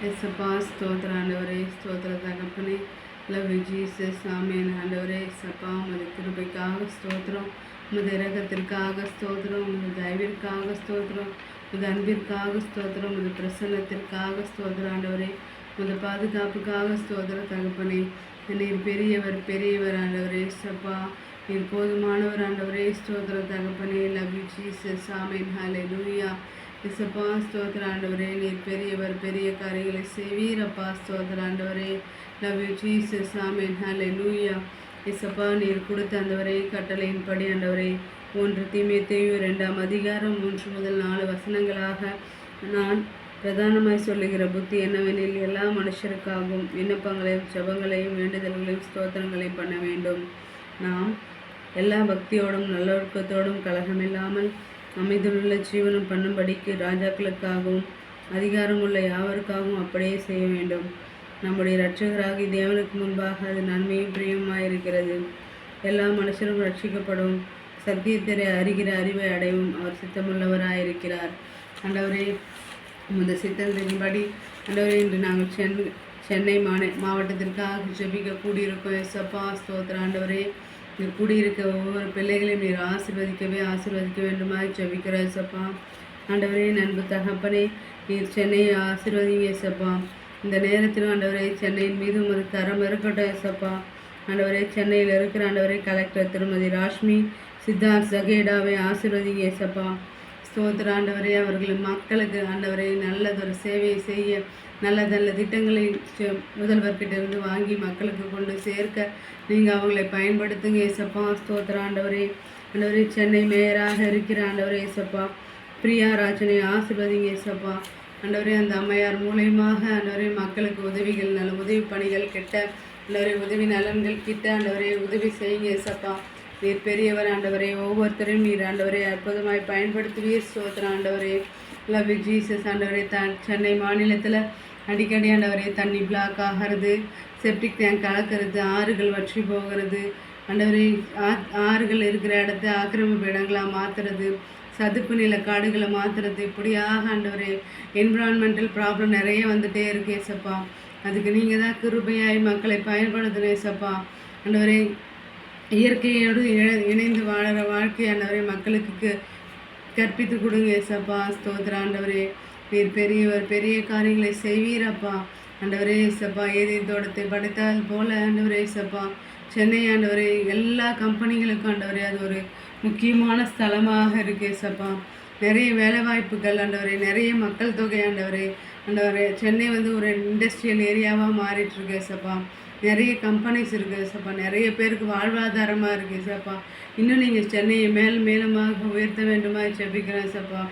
எஸ்அப்பா ஸ்தோத்திர ஆண்டவரே, ஸ்தோத்திர தகப்பனே, லவ் யூ ஜீசஸ். ஆமென். ஆண்டவரே எஸ்அப்பா, உமது கிருபைக்காக ஸ்தோத்திரம், உமது இரக்கத்திற்காக ஸ்தோத்திரம், உமது தயவிற்காக ஸ்தோத்திரம், உமது அன்பிற்காக ஸ்தோத்திரம், உமது பிரசன்னத்திற்காக ஸ்தோத்திரம் ஆண்டவரே, உமது பாதுகாப்புக்காக ஸ்தோத்திர தகப்பனே. நீர் பெரியவர் பெரியவர் ஆண்டவரே எஸ்அப்பா, நீர் போதுமானவர் ஆண்டவரே, ஸ்தோத்திர தகப்பனே. Love you Jesus. Amen. Hallelujah. இசப்பா ஸ்தோத்திர ஆண்டவரே, நீர் பெரியவர், பெரிய காரியங்களை செய்வீரப்பா. ஸ்தோத்திர ஆண்டவரே. Love you Jesus. Amen. Hallelujah. இசப்பா, நீர் கொடுத்த ஆண்டவரே கட்டளையின்படி ஆண்டவரே 1 தீமோத்தேயு 2ஆம் அதிகாரம் 3 முதல் 4 வசனங்களாக நான் பிரதானமாய் சொல்லுகிற புத்தி என்னவெனில், எல்லா மனுஷருக்காகவும் விண்ணப்பங்களையும் ஜெபங்களையும் வேண்டுதல்களையும் ஸ்தோத்திரங்களையும் பண்ண வேண்டும். நாம் எல்லா பக்தியோடும் நல்லொழுக்கத்தோடும் கலகமில்லாமல் அமைதியுள்ள ஜீவனம் பண்ணும்படிக்கு ராஜாக்களுக்காகவும் அதிகாரமுள்ள யாவருக்காகவும் அப்படியே செய்ய வேண்டும். நம்முடைய இரட்சகராகி தேவனுக்கு முன்பாக அது நன்மையும் பிரியமாயிருக்கிறது. எல்லா மனுஷரும் ரட்சிக்கப்படும், சத்தியத்தை அறிகிற அறிவை அடையவும் அவர் சித்தமுள்ளவராயிருக்கிறார். ஆண்டவரே, உமது சித்தத்தின்படி ஆண்டவரே, இன்று நாங்கள் சென்னை மாவட்டத்திற்காக ஜெபிக்க கூடியிருக்கோம். எஸ்அப்பா ஸ்தோத்திர ஆண்டவரே, நீர் கூடியிருக்க ஒவ்வொரு பிள்ளைகளையும் நீர் ஆசீர்வதிக்க வேண்டுமாய் ஜெபிக்கிறோம் எஸ்அப்பா. ஆண்டவரே, நண்பு தகப்பனே, நீர் சென்னையை ஆசீர்வதிங்க எஸ்அப்பா. இந்த நேரத்திலும் ஆண்டவரே, சென்னையின் மீது ஒரு தரம் இருக்கட்டும் எஸ்அப்பா. ஆண்டவரே, சென்னையில் இருக்கிற ஆண்டவரே கலெக்டர் திருமதி ராஷ்மி சித்தார்த் ஜகேடாவை ஆசீர்வதிங்க எஸ்அப்பா. ஸ்தோத்திர ஆண்டவரே, அவர்கள் மக்களுக்கு ஆண்டவரே நல்லதொரு சேவையை செய்ய நல்ல நல்ல திட்டங்களை முதல்வர்கிட்ட வாங்கி மக்களுக்கு கொண்டு சேர்க்க நீங்கள் அவங்களை பயன்படுத்துங்க ஏசப்பா. ஸ்தோத்திர ஆண்டவரே. ஆண்டவரே, சென்னை மேயராக இருக்கிற ஆண்டவரே ஏசப்பா பிரியா ராஜனை ஆசீர்வதிங்க ஏசப்பா. ஆண்டவரே, அந்த அம்மையார் மூலயமாக ஆண்டவரே மக்களுக்கு உதவிகள், நல்ல உதவி பணிகள் கிட்ட ஆண்டவரே, உதவி நலன்கள் கிட்ட ஆண்டவரே உதவி செய்யுங்க ஏசப்பா. நீர் பெரியவர் ஆண்டவரே, ஒவ்வொருத்தரையும் நீர் ஆண்டவரே அற்புதமாய் பயன்படுத்துவீர். ஸ்தோத்திர ஆண்டவரே. Love you Jesus. ஆண்டவரே, சென்னை மாநிலத்தில் அடிக்கடி ஆண்டவரே தண்ணி பிளாக் ஆகிறது, செப்டிக் டேங்க் கலக்கிறது, ஆறுகள் வற்றி போகிறது ஆண்டவரே, ஆறுகள் இருக்கிற இடத்த ஆக்கிரமிப்பு இடங்களாக மாற்றுறது, சதுப்பு நில காடுகளை மாற்றுறது, இப்படியாக ஆண்டவரே என்விரான்மெண்டல் ப்ராப்ளம் நிறைய வந்துகிட்டே இருக்கு ஏசப்பா. அதுக்கு நீங்கள் தான் கிருபையாய் மக்களை பயன்படுத்தணும் ஏசப்பா. ஆண்டவரே, இயற்கையோடு இணைந்து வாழற வாழ்க்கை ஆண்டவரே மக்களுக்கு கற்பித்து கொடுங்க ஏசப்பா. ஸ்தோத்திர ஆண்டவரே, நீர் பெரியவர், பெரிய காரியங்களை செய்வீரப்பா. ஆண்டவரே ஏசப்பா, ஏதேன் தோட்டத்தை படைத்தால் போல ஆண்டவரே ஏசப்பா, சென்னை ஆண்டவரே எல்லா கம்பெனிகளுக்கும் ஆண்டவரே அது ஒரு முக்கியமான ஸ்தலமாக இருக்கு ஏசப்பா. நிறைய வேலை வாய்ப்புகள் ஆண்டவரே, நிறைய மக்கள் தொகை ஆண்டவரே. ஆண்டவரே, சென்னை ஒரு இண்டஸ்ட்ரியல் ஏரியாவாக மாறிட்டுருக்கு ஏசப்பா. நிறைய கம்பெனிஸ் இருக்குது ஏசப்பா, நிறைய பேருக்கு வாழ்வாதாரமாக இருக்குது ஏசப்பா. இன்னும் நீங்கள் சென்னையை மேலுமாக உயர்த்த வேண்டுமா ஜெபிக்கிறேன் ஏசப்பா.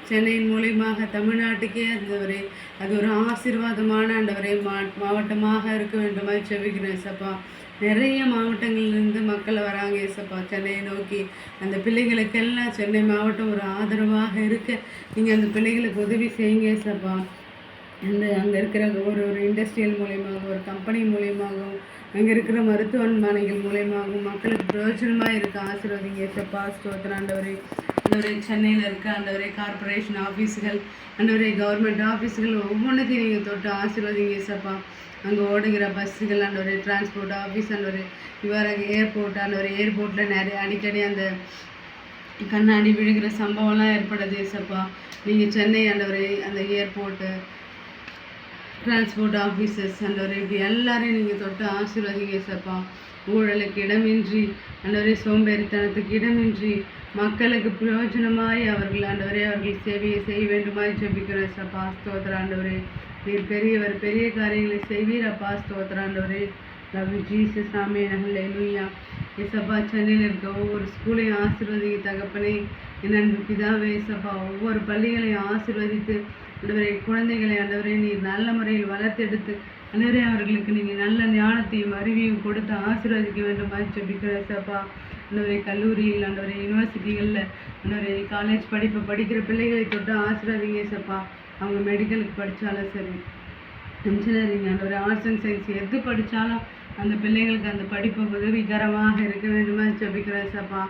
சென்னையின் மூலியமாக தமிழ்நாட்டுக்கே ஆண்டவரே அது ஒரு ஆசீர்வாதமான ஆண்டவரே மாவட்டமாக இருக்க வேண்டுமா ஜெபிக்கிறேன் ஏசப்பா. நிறைய மாவட்டங்களிலிருந்து மக்கள் வராங்க ஏசப்பா சென்னையை நோக்கி. அந்த பிள்ளைகளுக்கெல்லாம் சென்னை மாவட்டம் ஒரு ஆதரவாக இருக்க நீங்கள் அந்த பிள்ளைகளுக்கு உதவி செய்யுங்க ஏசப்பா. அங்கே இருக்கிற ஒரு இண்டஸ்ட்ரியல் மூலியமாகவும், ஒரு கம்பெனி மூலியமாகவும், அங்கே இருக்கிற மருத்துவமனைகள் மூலியமாகவும் மக்களுக்கு பிரயோஜனமாக இருக்க ஆசீர்வதிங்க ஏசப்பா. ஸ்தோத்திர ஆண்டவரே. ஆண்டவரே, சென்னையில் இருக்க ஆண்டவரே கார்பரேஷன் ஆஃபீஸுகள் ஆண்டவரே கவர்மெண்ட் ஆஃபீஸுகள் ஒவ்வொன்றுத்தையும் நீங்கள் தொட்டு ஆசீர்வதிங்க ஏசப்பா. அங்கே ஓடுகிற பஸ்ஸுகள் ஆண்டவரே, டிரான்ஸ்போர்ட் ஆஃபீஸ் ஆண்டவரே, இவ்வாறு ஏர்போர்ட் ஆண்டவரே, ஏர்போர்ட்டில் நிறைய அடிக்கடி அந்த கண்ணாடி விழுகிற சம்பவம்லாம் ஏற்படுது ஏசப்பா. நீங்கள் சென்னை ஆண்டவரே அந்த ஏர்போர்ட்டு, டிரான்ஸ்போர்ட் ஆஃபீஸர்ஸ் ஆண்டவரே, இப்படி எல்லாரையும் நீங்கள் தொட்டு ஆசீர்வதிங்க ஏசப்பா. ஊழலுக்கு இடமின்றி ஆண்டவரே, சோம்பேறித்தனத்துக்கு இடமின்றி மக்களுக்கு பிரயோஜனமாய் அவர்கள் ஆண்டவரே அவர்கள் சேவையை செய்ய வேண்டுமாய் ஜெபிக்கிறோம் ஏசப்பா. ஸ்தோத்திர ஆண்டவரே, நீர் பெரியவர், பெரிய காரியங்களை செய்வீரப்பா. ஸ்தோத்திர ஆண்டவரே. Love you Jesus. Amen. Hallelujah. ஏசப்பா, சென்னையில் இருக்க ஒவ்வொரு ஸ்கூலையும் ஆசீர்வதிங்க தகப்பனே. என் அன்பு பிதாவே ஏசப்பா, ஒவ்வொரு பள்ளிகளையும் ஆசீர்வதித்து ஆண்டவரே குழந்தைகளை ஆண்டவரே நீர் நல்ல முறையில் வளர்த்தெடுத்து ஆண்டவரே அவர்களுக்கு நீங்கள் நல்ல ஞானத்தையும் அறிவையும் கொடுத்து ஆசீர்வதிக்க வேண்டுமாய் ஜெபிக்கிறேன் ஏசப்பா. ஆண்டவரே, கல்லூரியில் ஆண்டவரே யூனிவர்சிட்டிகளில் ஆண்டவரே காலேஜ் படிக்கிற பிள்ளைகளை தொட்டு ஆசீர்வதிங்க ஏசப்பா. அவங்க மெடிக்கலுக்கு படித்தாலும் சரி, இன்ஜினியரிங் ஆண்டவரே, ஆர்ட்ஸ் அண்ட் சயின்ஸ் எது படித்தாலும் அந்த பிள்ளைகளுக்கு அந்த படிப்பு உதவிகரமாக இருக்க வேண்டுமா ஜெபிக்கிறேன் ஏசப்பா.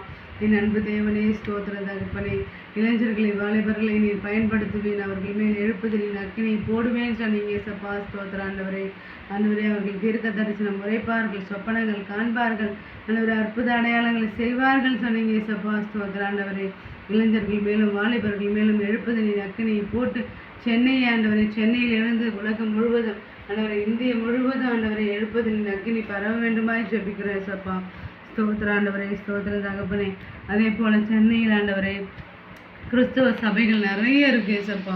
என் அன்பு தேவனே, ஸ்தோத்திர தகப்பனே. இளைஞர்களை வாலிபர்களை நீர் பயன்படுத்துவேன், அவர்கள் மேல் எழுப்புதலின் அக்கினை போடுவேன் சொன்னீங்க ஏசப்பா. ஸ்தோத்திரம் ஆண்டவரே. ஆண்டவரே, அவர்கள் தீர்க்க தரிசனம் உரைப்பார்கள், சொப்பனங்கள் காண்பார்கள், ஆண்டவரே அற்புத அடையாளங்களை செய்வார்கள் சொன்னீங்க ஏசப்பா. ஸ்தோத்திரம் ஆண்டவரே. இளைஞர்கள் மேலும் வாலிபர்கள் மேலும் எழுப்புதலின் அக்கினியை போட்டு சென்னையை ஆண்டவரை, சென்னையில் இருந்து உலகம் முழுவதும் ஆண்டவரை, இந்திய முழுவதும் ஆண்டவரை எழுப்புதலின் அக்கினி பரவ வேண்டுமாய் ஜெபிக்கிறேன் ஏசப்பா. ஸ்தோத்திரம் ஆண்டவரே. ஸ்தோத்திரம் தகப்பனே. அதே போல சென்னையில் ஆண்டவரே கிறிஸ்துவ சபைகள் நிறைய இருக்குது ஏசப்பா,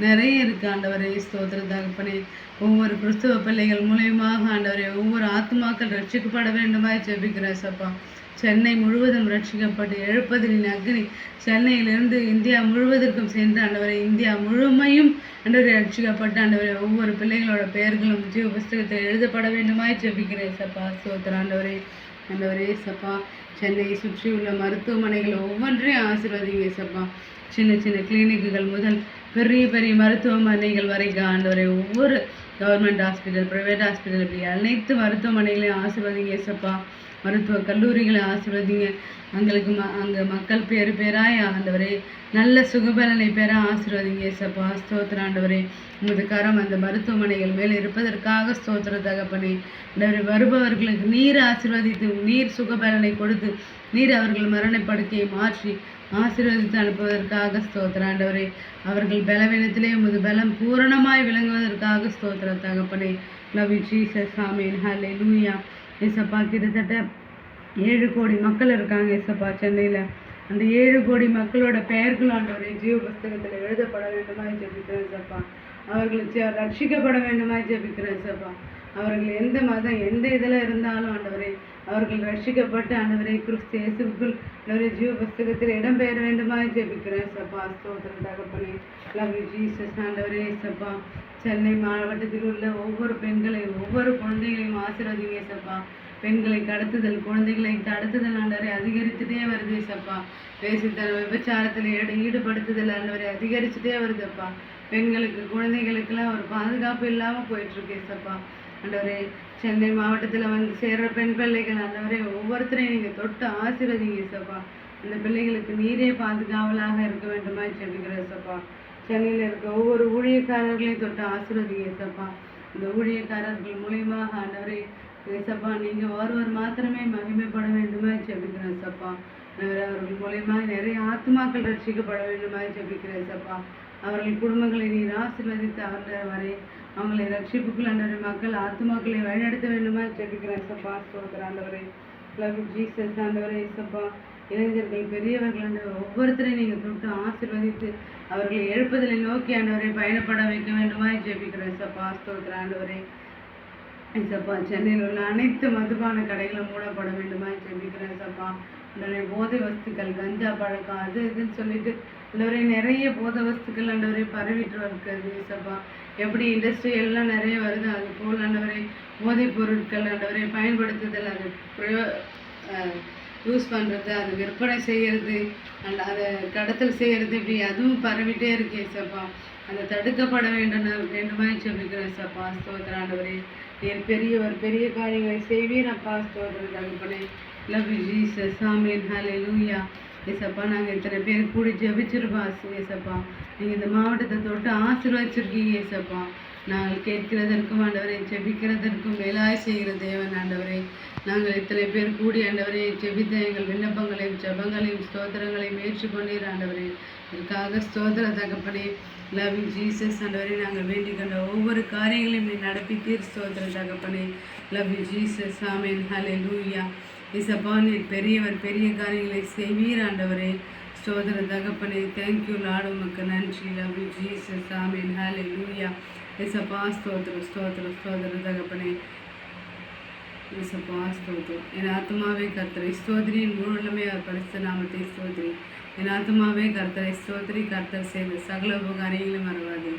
நிறைய இருக்குது ஆண்டவரே. ஸ்தோத்திர தகப்பனே. ஒவ்வொரு கிறிஸ்துவ பிள்ளைகள் மூலியமாக ஆண்டவரே ஒவ்வொரு ஆத்மாக்கள் ரட்சிக்கப்பட வேண்டுமாய் ஜெபிக்கிறேன் ஏசப்பா. சென்னை முழுவதும் ரட்சிக்கப்பட்டு எழுப்பதின் அக்னி சென்னையிலிருந்து இந்தியா முழுவதற்கும் சென்று ஆண்டவரை, இந்தியா முழுமையும் ஆண்டவரை ரட்சிக்கப்பட்டு ஆண்டவரை ஒவ்வொரு பிள்ளைகளோட பெயர்களும் ஜீவ புஸ்தகத்தில் எழுதப்பட வேண்டுமாய் ஜெபிக்கிறேன் ஏசப்பா. ஸ்தோத்திர ஆண்டவரே. ஆண்டவரே ஏசப்பா, சென்னையை சுற்றியுள்ள மருத்துவமனைகள் ஒவ்வொன்றையும் ஆசீர்வதிங்க ஏசப்பா. சின்ன சின்ன கிளினிக்குகள் முதல் பெரிய பெரிய மருத்துவமனைகள் வரைக்கும் ஆண்டவரை ஒவ்வொரு கவர்மெண்ட் ஹாஸ்பிட்டல், ப்ரைவேட் ஹாஸ்பிட்டல், இப்படி அனைத்து மருத்துவமனைகளையும் ஆசீர்வதிங்க ஏசப்பா. மருத்துவ கல்லூரிகளை ஆசீர்வதிங்க. அங்கே மக்கள் பேராய் ஆண்டவரே நல்ல சுகபலனை பெற ஆசீர்வதிங்க ஏசப்பா. ஸ்தோத்திர ஆண்டவரே. உமது கரம் அந்த மருத்துவமனைகள் மேலே இருப்பதற்காக ஸ்தோத்திர தகப்பனே. ஆண்டவரே, வருபவர்களுக்கு நீர் ஆசீர்வதித்து நீர் சுகபலனை கொடுத்து நீர் அவர்கள் மரணப்படுக்கையை மாற்றி ஆசீர்வதித்து அனுப்புவதற்காக ஸ்தோத்திர ஆண்டவரே. அவர்கள் பலவீனத்திலே உமது பலம் பூரணமாய் விளங்குவதற்காக ஸ்தோத்திர தகப்பனே. Love you Jesus. Amen. Hallelujah. ஏசப்பா, கிட்டத்தட்ட 7 கோடி மக்கள் இருக்காங்க ஏசப்பா சென்னையில். அந்த 7 கோடி மக்களோட பெயர்கள் ஆண்டவரே ஜீவ புஸ்தகத்தில் எழுதப்பட வேண்டுமாய் ஜெபிக்கிறேன் ஏசப்பா. அவர்களுக்கு ரட்சிக்கப்பட வேண்டுமாய் ஜெபிக்கிறேன் ஏசப்பா. அவர்கள் எந்த மதம் எந்த இதில் இருந்தாலும் ஆண்டவரே அவர்கள் ரட்சிக்கப்பட்டு ஆண்டவரே கிறிஸ்து இயேசுவுக்குள் ஆண்டவரே ஜீவ புஸ்தகத்தில் இடம்பெயர வேண்டுமாய் ஜெபிக்கிறேன் ஏசப்பா. ஸ்தோத்திரம் தகப்பனே. Love you Jesus. ஆண்டவரே ஏசப்பா, சென்னை மாவட்டத்தில் உள்ள ஒவ்வொரு பெண்களையும் ஒவ்வொரு குழந்தைகளையும் ஆசீர்வதிங்க ஏசப்பா. பெண்களை கடத்துதல், குழந்தைகளை தடுத்துதல் ஆண்டவரை அதிகரித்துட்டே வருது ஏசப்பா. பேசித்தன விபச்சாரத்தில் ஈடுபடுத்துதல் ஆண்டவரை அதிகரிச்சுட்டே வருதுப்பா. பெண்களுக்கு குழந்தைகளுக்கெல்லாம் ஒரு பாதுகாப்பு இல்லாமல் போயிட்டுருக்கு ஏசப்பா. ஆண்டவரே, சென்னை மாவட்டத்தில் வந்து சேர்ற பெண் பிள்ளைகள் ஆண்டவரே ஒவ்வொருத்தரையும் நீங்கள் தொட்டு ஆசீர்வதிங்க ஏசப்பா. அந்த பிள்ளைகளுக்கு நீரே பாதுகாவலாக இருக்க வேண்டுமாய் ஜெபிக்கிறேன் ஏசப்பா. சென்னையில் இருக்க ஒவ்வொரு ஊழியக்காரர்களையும் தொட்டு ஆசீர்வதிங்க ஏசப்பா. இந்த ஊழியக்காரர்கள் மூலியமாக ஆண்டவரே ஏசப்பா நீங்கள் ஒருவர் மாத்திரமே மகிமைப்பட வேண்டுமாய் ஜெபிக்கிறேன் ஏசப்பா. அவர்கள் மூலியமாக நிறைய ஆத்மாக்கள் ரட்சிக்கப்பட வேண்டுமாய் ஜெபிக்கிறேன் ஏசப்பா. அவர்கள் குடும்பங்களை நீர் ஆசீர்வதித்து அவர்கள் வரை அவங்களை ரட்சிப்புக்குள் ஆண்டவரே மக்கள் ஆத்மாக்களை வழிநடத்த வேண்டுமாய் ஜெபிக்கிறேன் ஏசப்பா. ஸ்தோத்திரம் ஆண்டவரே. Love you Jesus. ஆண்டவரே ஏசப்பா, இளைஞர்கள் பெரியவர்கள் ஆண்டவர் ஒவ்வொருத்தரையும் நீங்கள் தொட்டு ஆசீர்வதித்து அவர்களை எழுப்புதலை நோக்கி ஆண்டவரை பயணப்பட வைக்க வேண்டுமாய் ஜெபிக்கிறேன் ஏசப்பா. ஸ்தோத்திரம் ஆண்டவரே. ஏசப்பா, சென்னையில் உள்ள அனைத்து மதுபான கடைகளும் மூடப்பட வேண்டுமாய் ஜெபிக்கிறேன் ஏசப்பா. ஆண்டவரே, போதை வஸ்துக்கள், கஞ்சா பழக்கம், அது இதுன்னு சொல்லிட்டு ஆண்டவரே நிறைய போதை வஸ்துக்கள் ஆண்டவரே பரவிட்டு இருக்கிறது ஏசப்பா. எப்படி இண்டஸ்ட்ரி எல்லாம் நிறைய வருது அது போல் ஆண்டவரே போதைப் பொருட்கள் ஆண்டவரை பயன்படுத்துதல், அது யூஸ் பண்ணுறது, அது விற்பனை செய்கிறது, அதை கடத்தல் செய்கிறது, இப்படி அதுவும் பரவிட்டே இருக்கு ஏசப்பா. அதை தடுக்கப்பட வேண்டுமாய் ஜெபிக்கிறேன் ஏசப்பா. ஸ்தோத்திரம் ஆண்டவரே. நீர் பெரியவர், பெரிய காரியங்களை செய்வீர் அப்பா. ஸ்தோத்திரம் தகப்பனே. Love you Jesus. Amen. Hallelujah. ஏசப்பா, நாங்கள் இத்தனை பேர் கூடி ஜெபிச்சிருப்போம் ஏசப்பா. நீங்கள் இந்த மாவட்டத்தை தொட்டு ஆசீர்வதிச்சிருக்கீங்க ஏசப்பா. நாங்கள் கேட்கிறதற்கும் ஆண்டவரை ஜெபிக்கிறதற்கும் மேலாய் செய்கிற தேவன் ஆண்டவரே. நாங்கள் இத்தனை பேர் கூடி ஆண்டவரை ஜெபித்த எங்கள் விண்ணப்பங்களையும் ஜெபங்களையும் ஸ்தோத்திரங்களையும் ஏற்றுக்கொண்டீர் ஆண்டவரே. இதற்காக ஸ்தோத்திர தகப்பனே. Love you Jesus. ஆண்டவரே, நாங்கள் வேண்டிக் கொண்ட ஒவ்வொரு காரியங்களையும் நீ நடப்பித்தீர். ஸ்தோத்திர தகப்பனே. Love you Jesus. Amen. Hallelujah. ஏசப்பா, நீர் பெரியவர், பெரிய காரியங்களை செய்வீர் ஆண்டவரே. ஸ்தோத்திர தகப்பனே. Thank you Lord. உமக்கு நன்றி. Love you Jesus. Amen. Hallelujah. ஏசப்பா, ஸ்தோத்திரம் ஸ்தோத்திரம் ஸ்தோத்திர தகப்பனே. ஏசப்பா, ஸ்தோத்திரம். என் ஆத்மாவே கர்த்தரை ஸ்தோத்திரி, என் முழுமே அவர் பரிசுத்த நாமத்தை ஸ்தோத்திரி. என் ஆத்மாவே கர்த்தரை ஸ்தோத்திரி, கர்த்தர் செய்த சகல உபகாரியங்களும் மறவாதே.